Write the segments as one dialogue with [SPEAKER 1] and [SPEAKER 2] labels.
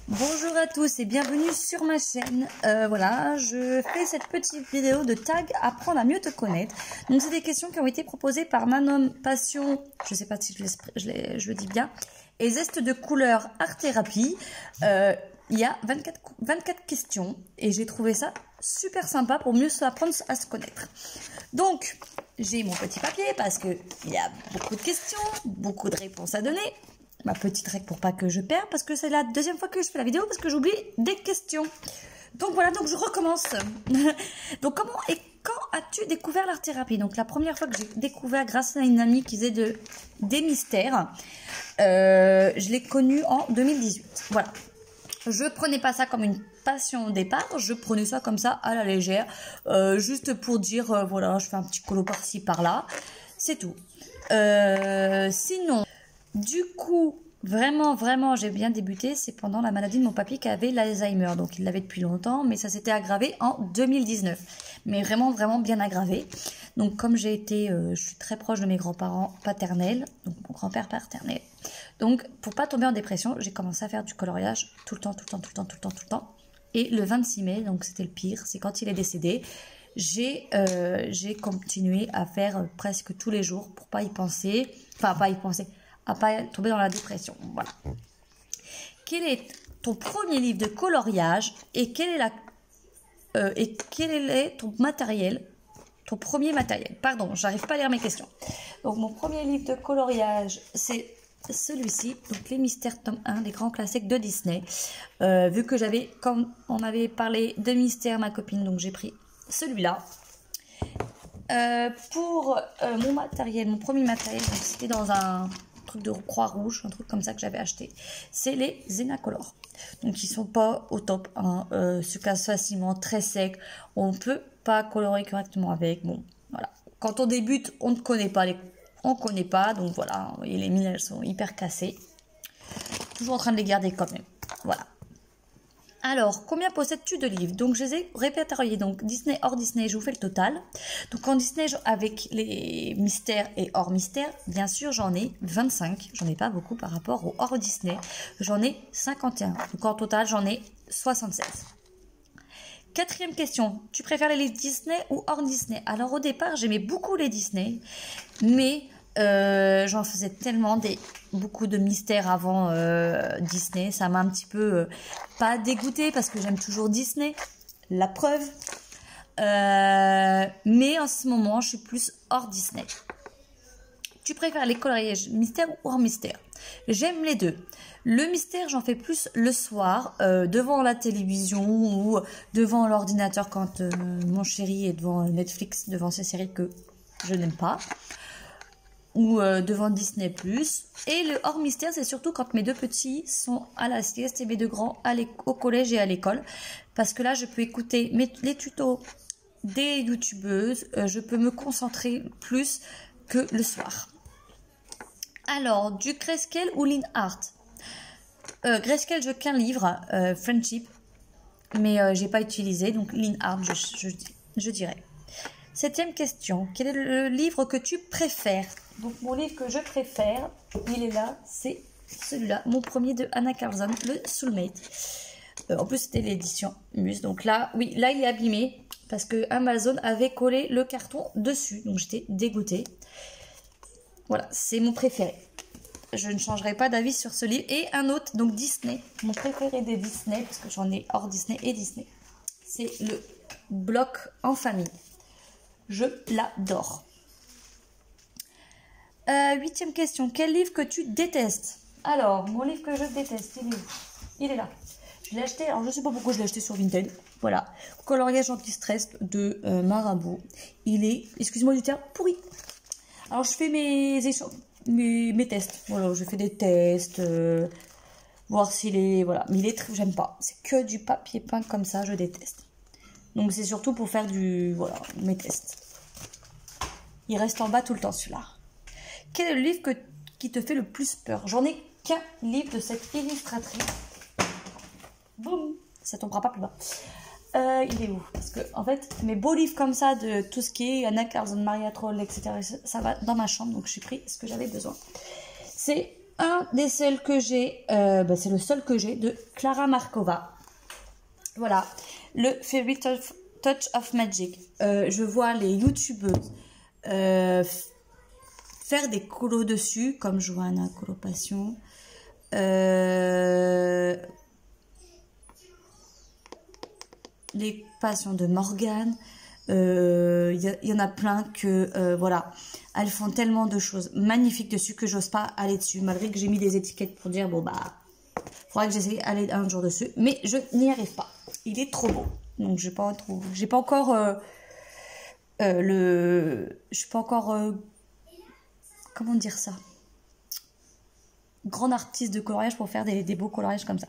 [SPEAKER 1] Bonjour à tous et bienvenue sur ma chaîne. Voilà, je fais cette petite vidéo de tag apprendre à mieux te connaître. Donc c'est des questions qui ont été proposées par Manon Passion, je sais pas si je le dis bien, et Zeste de couleur art thérapie. Il y a 24 questions et j'ai trouvé ça super sympa pour mieux apprendre à se connaître. Donc j'ai mon petit papier parce que il y a beaucoup de questions, beaucoup de réponses à donner. Ma petite règle pour pas que je perde, parce que c'est la deuxième fois que je fais la vidéo, parce que j'oublie des questions. Donc voilà, donc je recommence. Donc comment et quand as-tu découvert l'art thérapie? Donc la première fois que j'ai découvert grâce à une amie qui faisait des mystères, je l'ai connue en 2018. Voilà. Je prenais pas ça comme une passion au départ, je prenais ça comme ça à la légère, juste pour dire, voilà, je fais un petit colo par-ci par-là, c'est tout. Sinon... Du coup, vraiment, j'ai bien débuté, c'est pendant la maladie de mon papy qui avait l'Alzheimer. Donc, il l'avait depuis longtemps, mais ça s'était aggravé en 2019. Mais vraiment bien aggravé. Donc, comme je suis très proche de mes grands-parents paternels, donc mon grand-père paternel. Donc, pour pas tomber en dépression, j'ai commencé à faire du coloriage tout le temps. Et le 26 mai, donc c'était le pire, c'est quand il est décédé, j'ai continué à faire presque tous les jours pour pas y penser. Enfin, pas y penser... à pas tomber dans la dépression. Voilà. Quel est ton premier livre de coloriage et quel est ton matériel, ton premier matériel? Pardon, j'arrive pas à lire mes questions. Donc mon premier livre de coloriage, c'est celui-ci, donc Les Mystères tome 1, les grands classiques de Disney. Vu que comme on m'avait parlé de mystères, ma copine, donc j'ai pris celui-là. Pour mon matériel, mon premier matériel, c'était dans un truc de Croix-Rouge, un truc comme ça que j'avais acheté. C'est les Zenacolor. Donc ils sont pas au top, hein, se cassent facilement, très sec. On peut pas colorer correctement avec. Bon, voilà. Quand on débute, on ne connaît pas donc voilà. Et les mines, elles sont hyper cassées. Toujours en train de les garder quand même. Voilà. Alors, combien possèdes-tu de livres? Donc, je les ai répertoriés. Donc, Disney, hors Disney, je vous fais le total. Donc, en Disney, avec les mystères et hors mystères, bien sûr, j'en ai 25. J'en ai pas beaucoup par rapport au hors Disney. J'en ai 51. Donc, en total, j'en ai 76. Quatrième question. Tu préfères les livres Disney ou hors Disney? Alors, au départ, j'aimais beaucoup les Disney. Mais... j'en faisais tellement beaucoup de mystères avant Disney, ça m'a un petit peu pas dégoûté parce que j'aime toujours Disney, la preuve. Mais en ce moment, je suis plus hors Disney. Tu préfères les coloriages mystère ou hors mystère? J'aime les deux. Le mystère, j'en fais plus le soir, devant la télévision ou devant l'ordinateur quand mon chéri est devant Netflix, devant ces séries que je n'aime pas. Ou devant Disney+. Et le hors mystère, c'est surtout quand mes deux petits sont à la sieste et mes deux grands au collège et à l'école. Parce que là, je peux écouter les tutos des youtubeuses. Je peux me concentrer plus que le soir. Alors, du Grayscale ou Line Art? Grayscale, je veux qu'un livre, Friendship. Mais j'ai pas utilisé, donc Line Art, je dirais. Septième question. Quel est le livre que tu préfères? Donc, mon livre que je préfère, il est là, c'est celui-là, mon premier de Anna Carlson, le Soulmate. En plus, c'était l'édition Muse. Donc là, oui, là, il est abîmé parce que Amazon avait collé le carton dessus. Donc, j'étais dégoûtée. Voilà, c'est mon préféré. Je ne changerai pas d'avis sur ce livre. Et un autre, donc Disney. Mon préféré des Disney, parce que j'en ai hors Disney et Disney. C'est le Bloc en famille. Je l'adore. Huitième question. Quel livre que tu détestes? Alors, mon livre que je déteste, il est où? Il est là. Je l'ai acheté, alors je ne sais pas pourquoi je l'ai acheté sur Vinted. Voilà. Coloriage anti-stress de Marabout. Il est, excuse-moi du terme, pourri. Alors, je fais mes tests. Voilà, je fais des tests. Voir s'il est... Voilà. Mais il est très... J'aime pas. C'est que du papier peint comme ça, je déteste. Donc, c'est surtout pour faire voilà, mes tests. Il reste en bas tout le temps, celui-là. Quel est le livre qui te fait le plus peur? J'en ai qu'un livre de cette illustratrice. Boum! Ça tombera pas plus bas. Il est où? Parce que, en fait, mes beaux livres comme ça, de tout ce qui est Anna Carlson, Maria Troll, etc., ça va dans ma chambre. Donc, j'ai pris ce que j'avais besoin. C'est un des seuls que j'ai, c'est le seul que j'ai de Clara Markova. Voilà, le Fairy Touch of Magic. Je vois les youtubeuses faire des colos dessus, comme Johanna Colopassion. Les passions de Morgane. Il y en a plein que, voilà, elles font tellement de choses magnifiques dessus que j'ose pas aller dessus, malgré que j'ai mis des étiquettes pour dire, bon, bah, faudra que j'essaye d'aller un jour dessus, mais je n'y arrive pas. Il est trop beau. Donc, j'ai pas encore je suis pas encore, comment dire ça, grande artiste de coloriage pour faire des beaux coloriages comme ça.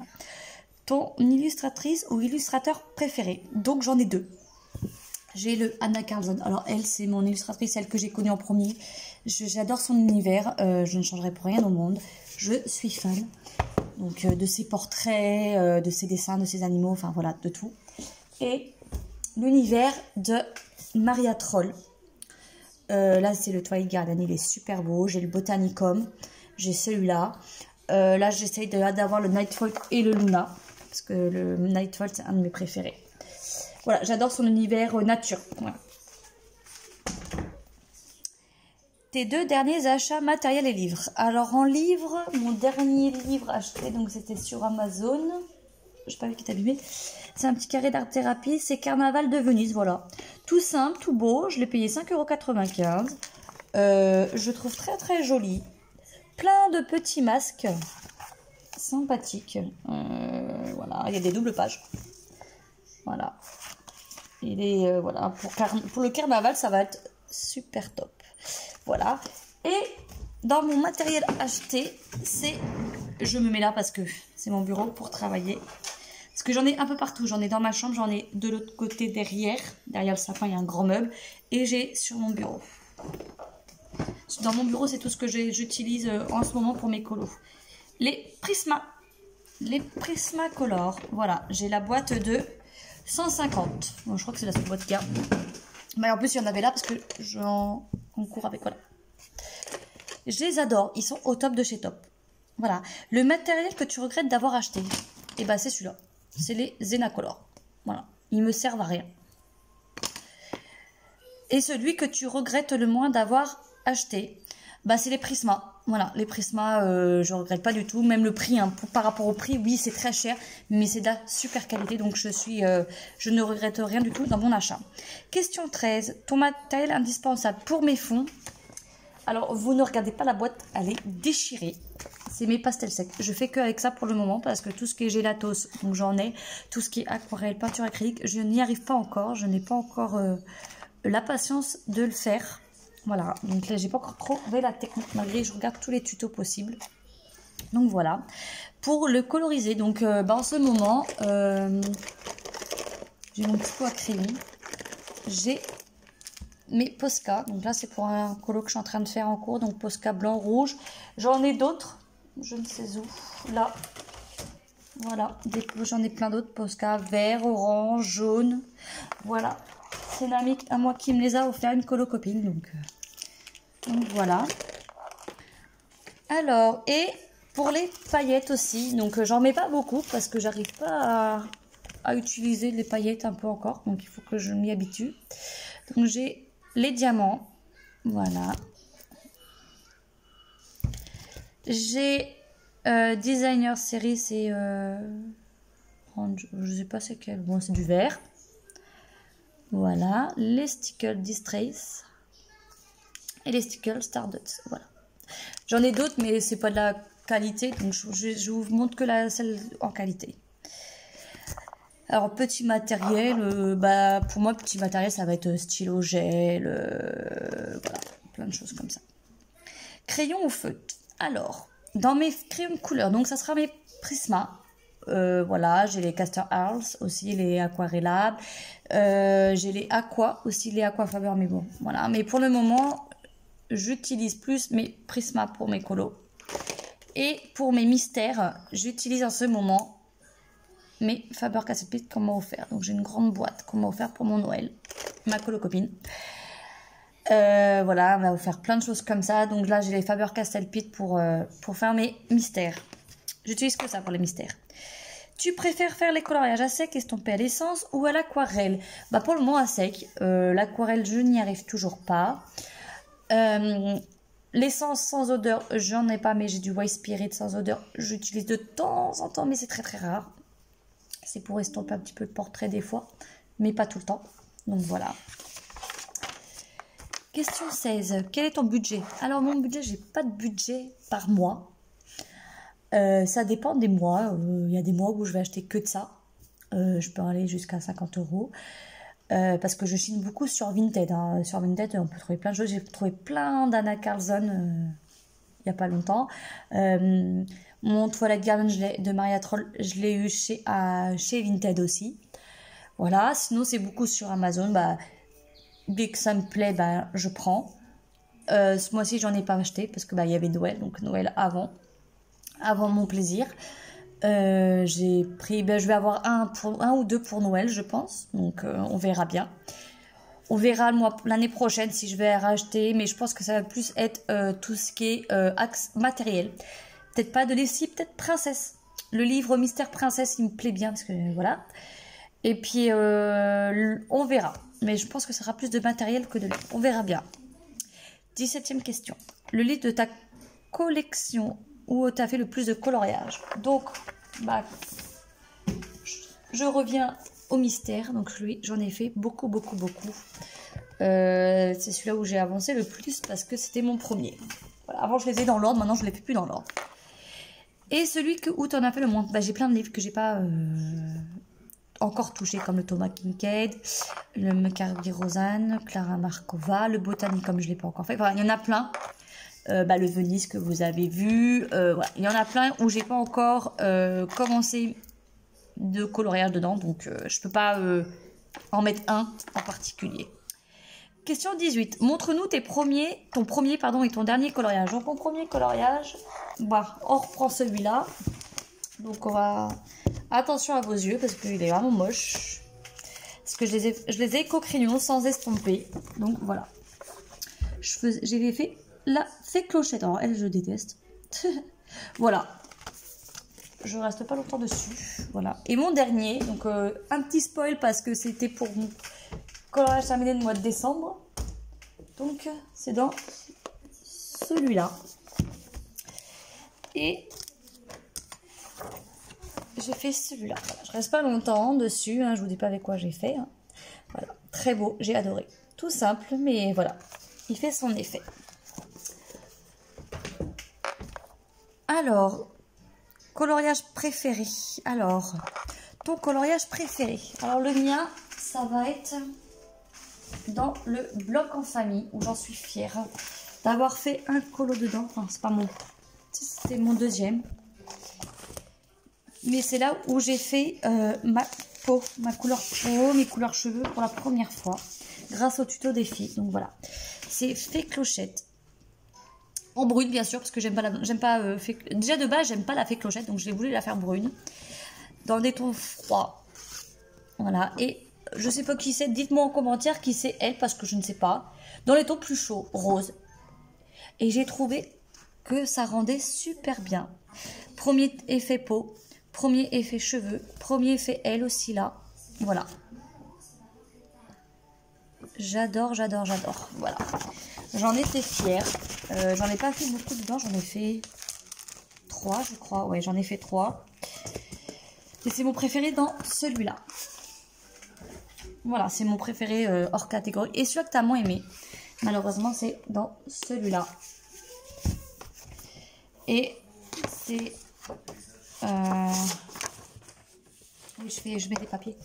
[SPEAKER 1] Ton illustratrice ou illustrateur préféré? Donc, j'en ai deux. J'ai le Anna Carlson. Alors elle, c'est mon illustratrice, celle que j'ai connue en premier. J'adore son univers. Je ne changerai pour rien au monde. Je suis fan. Donc de ses portraits, de ses dessins, de ses animaux, enfin voilà, de tout. Et l'univers de Maria Troll. Là, c'est le Twilight Garden. Il est super beau. J'ai le Botanicum. J'ai celui-là. Là, j'essaye d'avoir le Nightfall et le Luna. Parce que le Nightfall, c'est un de mes préférés. Voilà, j'adore son univers nature. Voilà. Tes deux derniers achats matériels et livres. Alors en livre, mon dernier livre acheté, donc c'était sur Amazon. Je sais pas vu qui est abîmé. C'est un petit carré d'art-thérapie. C'est Carnaval de Venise, voilà. Tout simple, tout beau. Je l'ai payé 5,95 €. Je trouve très très joli. Plein de petits masques sympathiques. Voilà, il y a des doubles pages. Voilà. Il est, voilà, pour le carnaval, ça va être super top. Voilà. Et dans mon matériel acheté, je me mets là parce que c'est mon bureau pour travailler. Parce que j'en ai un peu partout. J'en ai dans ma chambre, j'en ai de l'autre côté derrière. Derrière le sapin, il y a un grand meuble. Et j'ai sur mon bureau. Dans mon bureau, c'est tout ce que j'utilise en ce moment pour mes colos. Les Prisma. Les Prismacolor. Voilà, j'ai la boîte de 150. Bon, je crois que c'est la seule boîte qu'il y a. Mais en plus, il y en avait là parce que j'en cours avec. Voilà. Je les adore. Ils sont au top de chez Top. Voilà. Le matériel que tu regrettes d'avoir acheté, et ben c'est celui-là. C'est les Zenacolor. Voilà. Ils me servent à rien. Et celui que tu regrettes le moins d'avoir acheté, bah c'est les Prisma. Voilà, les Prisma, je ne regrette pas du tout. Même le prix, hein, par rapport au prix, oui, c'est très cher, mais c'est de la super qualité. Donc, je ne regrette rien du tout dans mon achat. Question 13. Ton matériel indispensable pour mes fonds. Alors, vous ne regardez pas la boîte, elle est déchirée. C'est mes pastels secs. Je fais que avec ça pour le moment parce que tout ce qui est gélatos, donc j'en ai. Tout ce qui est aquarelle, peinture acrylique, je n'y arrive pas encore. Je n'ai pas encore la patience de le faire. Voilà, donc là, j'ai pas encore trouvé la technique malgré que je regarde tous les tutos possibles. Donc voilà, pour le coloriser, donc en ce moment, j'ai mon petit pot à crayon. J'ai mes Posca, donc là c'est pour un colo que je suis en train de faire en cours, donc Posca blanc, rouge. J'en ai d'autres, je ne sais où, là. Voilà, j'en ai plein d'autres, Posca vert, orange, jaune, voilà. C'est une amie à moi qui me les a offert, une colo copine, donc voilà. Alors, et pour les paillettes aussi, donc j'en mets pas beaucoup parce que j'arrive pas à utiliser les paillettes un peu encore, donc il faut que je m'y habitue. Donc j'ai les diamants, voilà. J'ai Designer Série, c'est je sais pas c'est quel, bon c'est du vert. Voilà, les stickers Distress et les stickers Stardust. Voilà. J'en ai d'autres, mais c'est pas de la qualité, donc je vous montre que celle en qualité. Alors, petit matériel, pour moi, petit matériel, ça va être stylo, gel, voilà, plein de choses comme ça. Crayon ou feutre. Alors, dans mes crayons de couleur, donc ça sera mes Prisma. Voilà, j'ai les Caster Arls, aussi les Aquarellables, j'ai les Aqua, aussi les Aquafaber, mais bon, voilà. Mais pour le moment, j'utilise plus mes Prisma pour mes colos. Et pour mes mystères, j'utilise en ce moment mes Faber-Castell qu'on m'a offert. Donc j'ai une grande boîte qu'on m'a offert pour mon Noël, ma colo copine. Voilà, on va vous faire plein de choses comme ça. Donc là, j'ai les Faber-Castell Pitt pour faire mes mystères. J'utilise que ça pour les mystères. Tu préfères faire les coloriages à sec, estompés à l'essence ou à l'aquarelle? Bah pour le moment à sec. L'aquarelle, je n'y arrive toujours pas. L'essence sans odeur, j'en ai pas, mais j'ai du White Spirit sans odeur. J'utilise de temps en temps, mais c'est très très rare. C'est pour estomper un petit peu le portrait des fois, mais pas tout le temps. Donc voilà. Question 16. Quel est ton budget? Alors mon budget, j'ai pas de budget par mois. Ça dépend des mois. Il y a des mois où je vais acheter que de ça. Je peux aller jusqu'à 50 €. Parce que je chine beaucoup sur Vinted. Hein. Sur Vinted, on peut trouver plein de choses. J'ai trouvé plein d'Anna Carlson il n'y a pas longtemps. Mon toilette garden de Maria Troll, je l'ai eu chez Vinted aussi. Voilà. Sinon, c'est beaucoup sur Amazon. Bah, dès que ça me plaît, bah, je prends. Ce mois-ci, j'en ai pas acheté parce que bah, y avait Noël. Donc Noël avant mon plaisir. J'ai pris, je vais avoir un ou deux pour Noël, je pense. Donc, on verra bien. On verra l'année prochaine si je vais racheter. Mais je pense que ça va plus être tout ce qui est axe matériel. Peut-être pas de lessive, peut-être princesse. Le livre Mystère Princesse, il me plaît bien parce que voilà. Et puis, on verra. Mais je pense que ça sera plus de matériel que de livre. On verra bien. 17e question. Le livre de ta collection où tu as fait le plus de coloriage. Donc, bah, je reviens au mystère. Donc, lui, j'en ai fait beaucoup. C'est celui-là où j'ai avancé le plus parce que c'était mon premier. Voilà, avant, je les ai dans l'ordre. Maintenant, je ne les fais plus dans l'ordre. Et celui où tu en as fait le moins. Bah, j'ai plein de livres que j'ai pas encore touché, comme le Thomas Kinkade, le McCarthy Rosanne, Clara Markova, le Botanique, comme je ne l'ai pas encore fait. Enfin, il y en a plein. Le Venise que vous avez vu. Voilà. Il y en a plein où j'ai pas encore commencé de coloriage dedans. Donc, je peux pas en mettre un en particulier. Question 18. Montre-nous ton premier et ton dernier coloriage. Donc, mon premier coloriage, bah, on reprend celui-là. Donc, on va... Attention à vos yeux parce qu'il est vraiment moche. Parce que je les ai éco-crayons sans estomper. Donc, voilà. J'ai fait la fée clochette. Alors, elle, je déteste. Voilà. Je reste pas longtemps dessus. Voilà. Et mon dernier, donc un petit spoil parce que c'était pour mon coloriage terminé de mois de décembre. Donc, c'est dans celui-là. Et j'ai fait celui-là. Voilà. Je reste pas longtemps dessus. Hein. Je vous dis pas avec quoi j'ai fait. Hein. Voilà. Très beau. J'ai adoré. Tout simple, mais voilà. Il fait son effet. Alors, coloriage préféré. Alors, ton coloriage préféré. Alors, le mien, ça va être dans le bloc en famille, où j'en suis fière d'avoir fait un colo dedans. Enfin, c'est pas mon... C'était mon deuxième. Mais c'est là où j'ai fait ma peau, ma couleur peau, mes couleurs cheveux pour la première fois. Grâce au tuto des filles. Donc, voilà. C'est Fée Clochette. En brune, bien sûr, parce que déjà de base, j'aime pas la Fée Clochette, donc j'ai voulu la faire brune. Dans des tons froids. Voilà. Et je sais pas qui c'est, dites-moi en commentaire qui c'est elle, parce que je ne sais pas. Dans les tons plus chauds, rose. Et j'ai trouvé que ça rendait super bien. Premier effet peau, premier effet cheveux, premier effet elle aussi là. Voilà. J'adore. Voilà. J'en étais fière. J'en ai pas fait beaucoup dedans. J'en ai fait 3, je crois. Ouais, j'en ai fait 3. Et c'est mon préféré dans celui-là. Voilà, c'est mon préféré hors catégorie. Et celui que tu as moins aimé, malheureusement, c'est dans celui-là. Et c'est... Oui, je mets des papiers.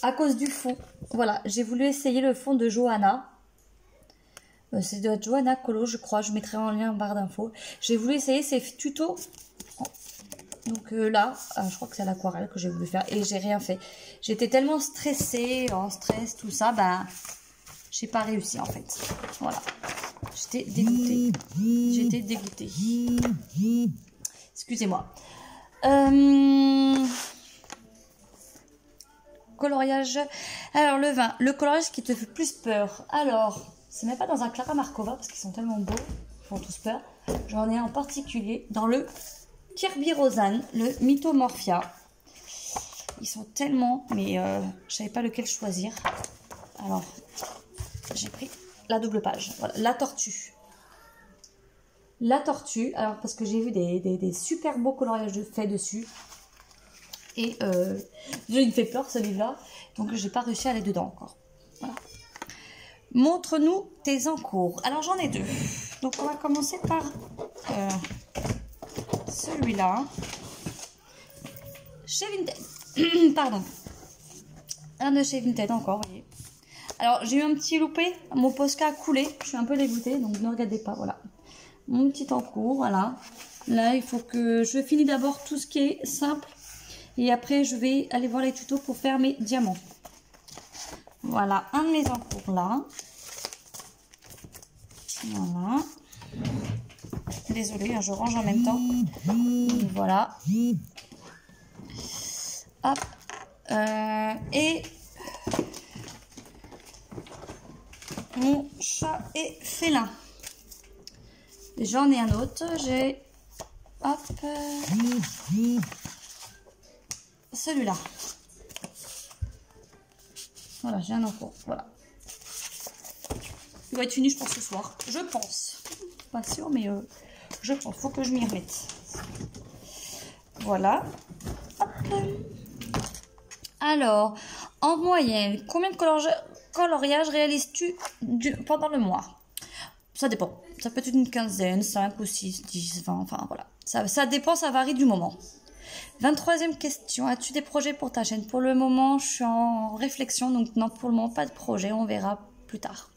[SPEAKER 1] À cause du fond. Voilà, j'ai voulu essayer le fond de Johanna. C'est de Johanna Colo, je crois. Je mettrai en lien en barre d'infos. J'ai voulu essayer ces tutos. Donc là, je crois que c'est l'aquarelle que j'ai voulu faire. Et j'ai rien fait. J'étais tellement stressée, en stress, tout ça. Bah, j'ai pas réussi en fait. Voilà. J'étais dégoûtée. Excusez-moi. Coloriage. Alors, le vin. Le coloriage qui te fait plus peur. Alors... c'est même pas dans un Clara Markova parce qu'ils sont tellement beaux, ils font tous peur. J'en ai en particulier dans le Kirby Rosanne, le Mythomorphia. Ils sont tellement, mais je savais pas lequel choisir. Alors, j'ai pris la double page. Voilà, la tortue. La tortue, alors parce que j'ai vu des super beaux coloriages de faits dessus. Et il me fait peur celui-là, donc j'ai pas réussi à aller dedans encore. Voilà. Montre-nous tes encours. Alors j'en ai deux. Donc on va commencer par celui-là. Chez Vinted. Pardon. Un de chez Vinted encore, vous voyez. Alors j'ai eu un petit loupé, mon Posca a coulé, je suis un peu dégoûtée, donc ne regardez pas, voilà. Mon petit encours, voilà. Là il faut que je finis d'abord tout ce qui est simple. Et après, je vais aller voir les tutos pour faire mes diamants. Voilà, un de mes encours là. Voilà. Désolée, je range en même temps. Voilà. Hop. Et mon chat est félin. J'en ai un autre. J'ai... Hop. Celui-là. Voilà, j'ai un encours. Voilà. Il va être fini, je pense, ce soir. Je pense. Pas sûr, mais je pense. Faut que je m'y remette. Voilà. Hop. Alors, en moyenne, combien de coloriages réalises-tu pendant le mois? Ça dépend. Ça peut être une quinzaine, 5 ou 6, 10, 20, enfin voilà. Ça dépend, ça varie du moment. 23e question, as-tu des projets pour ta chaîne? Pour le moment, je suis en réflexion, donc non, pour le moment, pas de projet, on verra plus tard.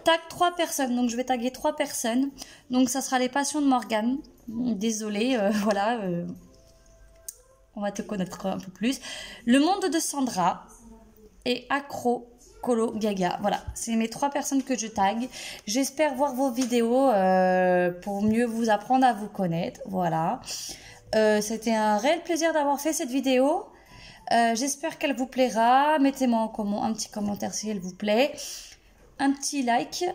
[SPEAKER 1] Tag 3 personnes, donc je vais taguer 3 personnes. Donc ça sera les passions de Morgane. Désolée, voilà, on va te connaître un peu plus. Le monde de Sandra et Accro Colo Gaga. Voilà, c'est mes 3 personnes que je tag. J'espère voir vos vidéos pour mieux vous apprendre à vous connaître. Voilà. C'était un réel plaisir d'avoir fait cette vidéo. J'espère qu'elle vous plaira. Mettez-moi un petit commentaire si elle vous plaît. Un petit like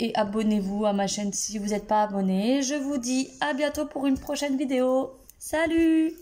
[SPEAKER 1] et abonnez-vous à ma chaîne si vous n'êtes pas abonné. Je vous dis à bientôt pour une prochaine vidéo. Salut!